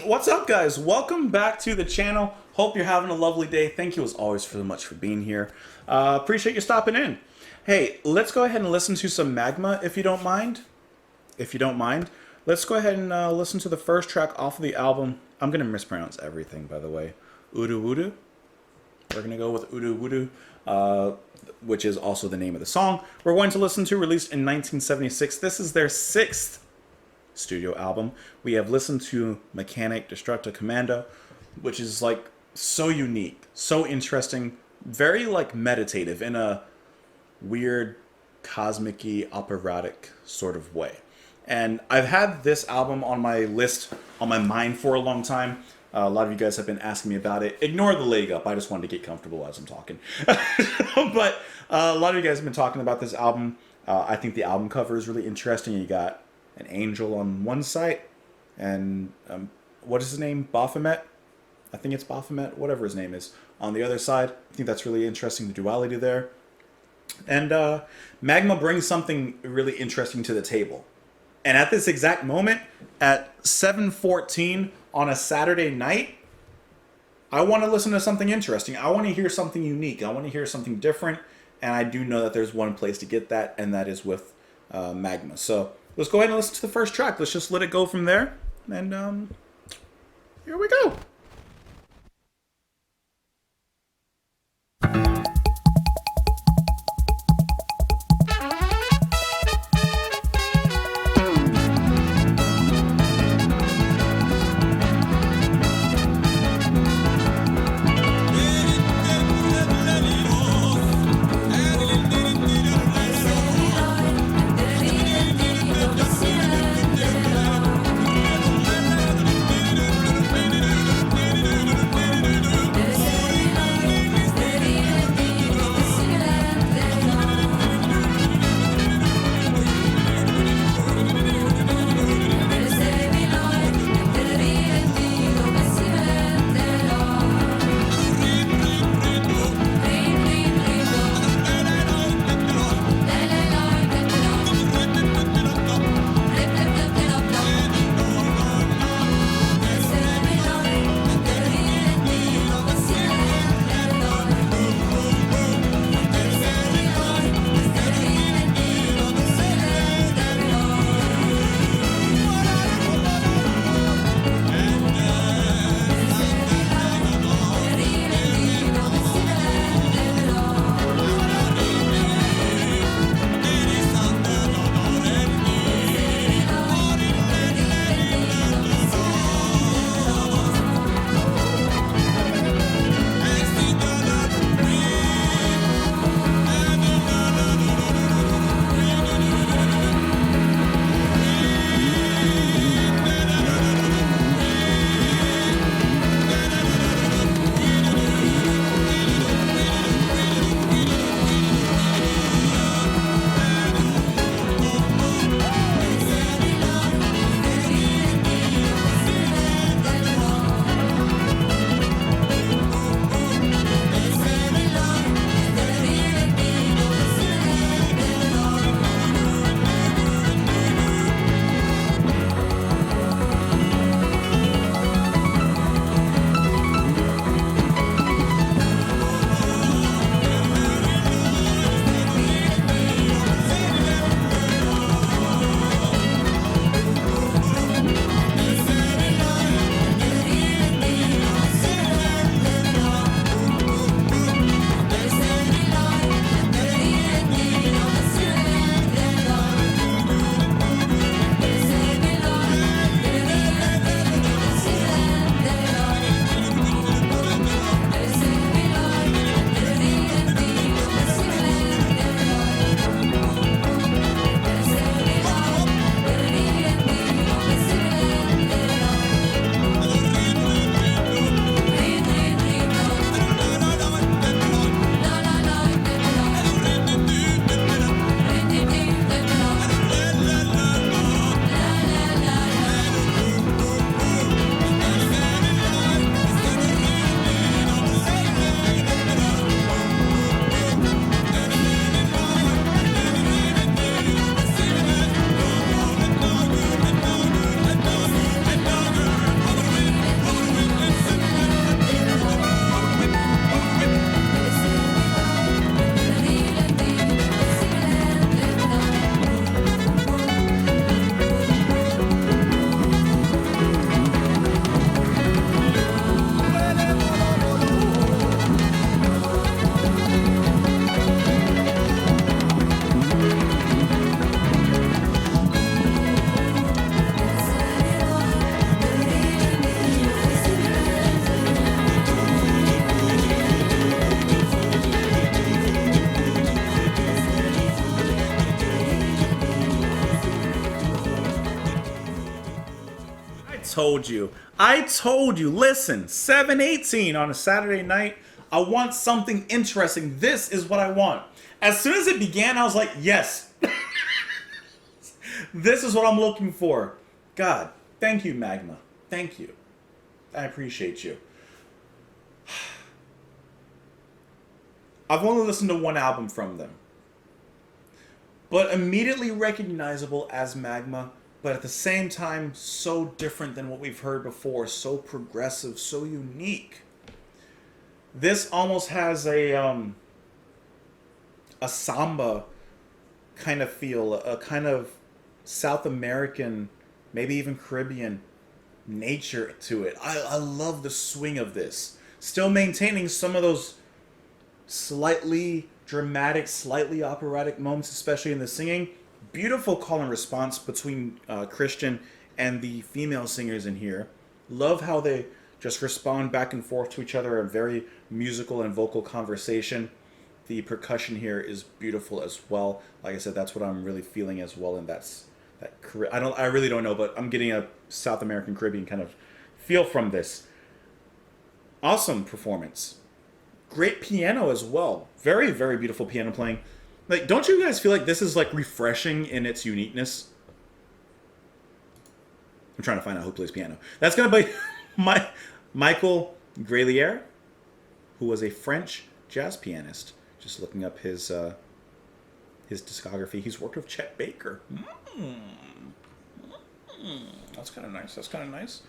What's up, guys? Welcome back to the channel. Hope you're having a lovely day. Thank you as always so much for being here. Appreciate you stopping in. Hey, let's go ahead and listen to some Magma if you don't mind. Let's go ahead and listen to the first track off of the album. I'm gonna mispronounce everything, by the way. Wiedu. We're gonna go with Wiedu, which is also the name of the song. We're going to listen to, released in 1976. This is their 6th studio album. We have listened to Mechanic Destructo Commando, which is like so unique, so interesting, very like meditative in a weird cosmic-y operatic sort of way. And I've had this album on my list, on my mind for a long time. A lot of you guys have been asking me about it. Ignore the leg up. I just wanted to get comfortable as I'm talking. But a lot of you guys have been talking about this album. I think the album cover is really interesting. You got an angel on one side, and what is his name? Baphomet? I think it's Baphomet, whatever his name is, on the other side. I think that's really interesting, the duality there. And Magma brings something really interesting to the table. And at this exact moment, at 7:14 on a Saturday night, I want to listen to something interesting. I want to hear something unique. I want to hear something different. And I do know that there's one place to get that, and that is with Magma. So let's go ahead and listen to the first track. Let's just let it go from there. And here we go. told you. I told you. Listen, 7:18 on a Saturday night. I want something interesting. This is what I want. As soon as it began, I was like, yes. This is what I'm looking for. God, thank you, Magma. Thank you. I appreciate you. I've only listened to one album from them, but immediately recognizable as Magma, but at the same time, so different than what we've heard before, so progressive, so unique. This almost has a samba kind of feel, a kind of South American, maybe even Caribbean nature to it. I love the swing of this. Still maintaining some of those slightly dramatic, slightly operatic moments, especially in the singing. Beautiful call and response between Christian and the female singers in here. Love how they just respond back and forth to each other, a very musical and vocal conversation. The percussion here is beautiful as well. Like I said, that's what I'm really feeling as well, and I really don't know, but I'm getting a South American Caribbean kind of feel from this. Awesome performance. Great piano as well. Very, very beautiful piano playing. Like, don't you guys feel like this is like refreshing in its uniqueness? I'm trying to find out who plays piano. That's gonna be Michael Grelier, who was a French jazz pianist. Just looking up his discography. He's worked with Chet Baker. That's kind of nice. That's kind of nice.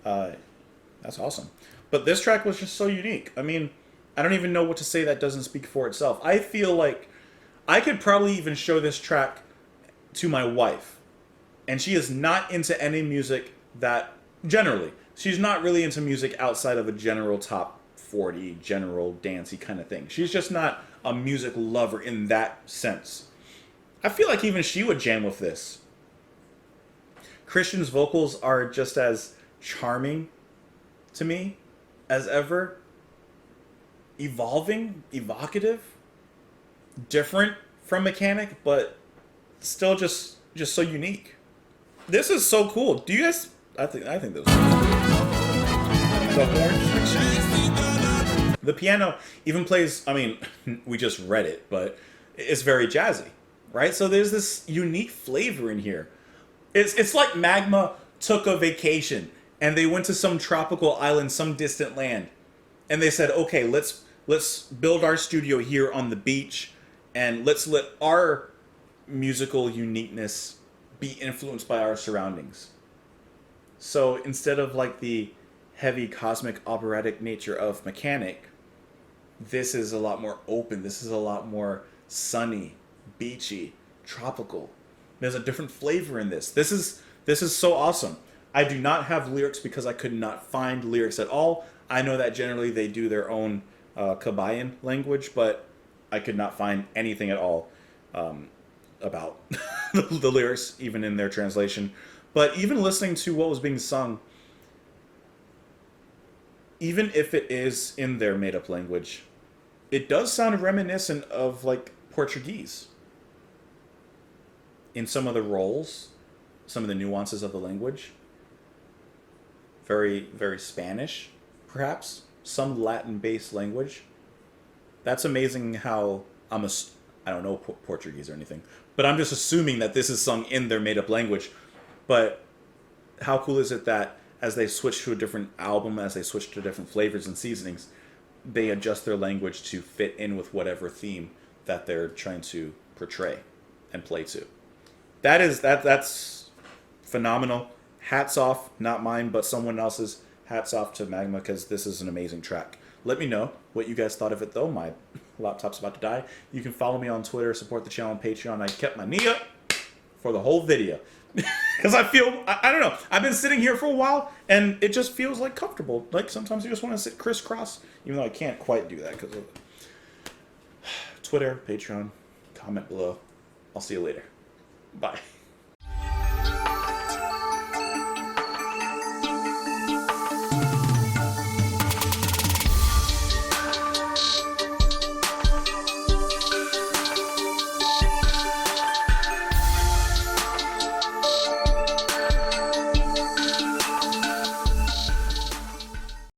That's awesome. But this track was just so unique. I mean, I don't even know what to say that doesn't speak for itself. I feel like I could probably even show this track to my wife. And she is not into any music that, generally, she's not really into music outside of a general top 40, general dancey kind of thing. She's just not a music lover in that sense. I feel like even she would jam with this. Christian's vocals are just as charming to me as ever. Evolving, evocative, different from Mechanic, but still just so unique. This is so cool. Do you guys? I think this. The horn. The piano even plays. I mean, we just read it, but it's very jazzy, right? So there's this unique flavor in here. It's like Magma took a vacation and they went to some tropical island, some distant land, and they said, okay, let's build our studio here on the beach, and let's let our musical uniqueness be influenced by our surroundings. So instead of like the heavy cosmic operatic nature of Mechanic, this is a lot more open. This is a lot more sunny, beachy, tropical. There's a different flavor in this. This is so awesome. I do not have lyrics because I could not find lyrics at all. I know that generally they do their own Kabayan language, but I could not find anything at all about the lyrics, even in their translation. But even listening to what was being sung, even if it is in their made-up language, it does sound reminiscent of like Portuguese in some of the roles, some of the nuances of the language. Very, very Spanish, perhaps. Some Latin-based language. That's amazing how I don't know Portuguese or anything, but I'm just assuming that this is sung in their made-up language. But how cool is it that as they switch to a different album, as they switch to different flavors and seasonings, they adjust their language to fit in with whatever theme that they're trying to portray and play to. That's phenomenal. Hats off, not mine, but someone else's. Hats off to Magma, because this is an amazing track. Let me know what you guys thought of it, though. My laptop's about to die. You can follow me on Twitter, support the channel on Patreon. I kept my knee up for the whole video. Because I feel, I don't know, I've been sitting here for a while, and it just feels like comfortable. Like, sometimes you just want to sit crisscross, even though I can't quite do that because of Twitter, Patreon, comment below. I'll see you later. Bye.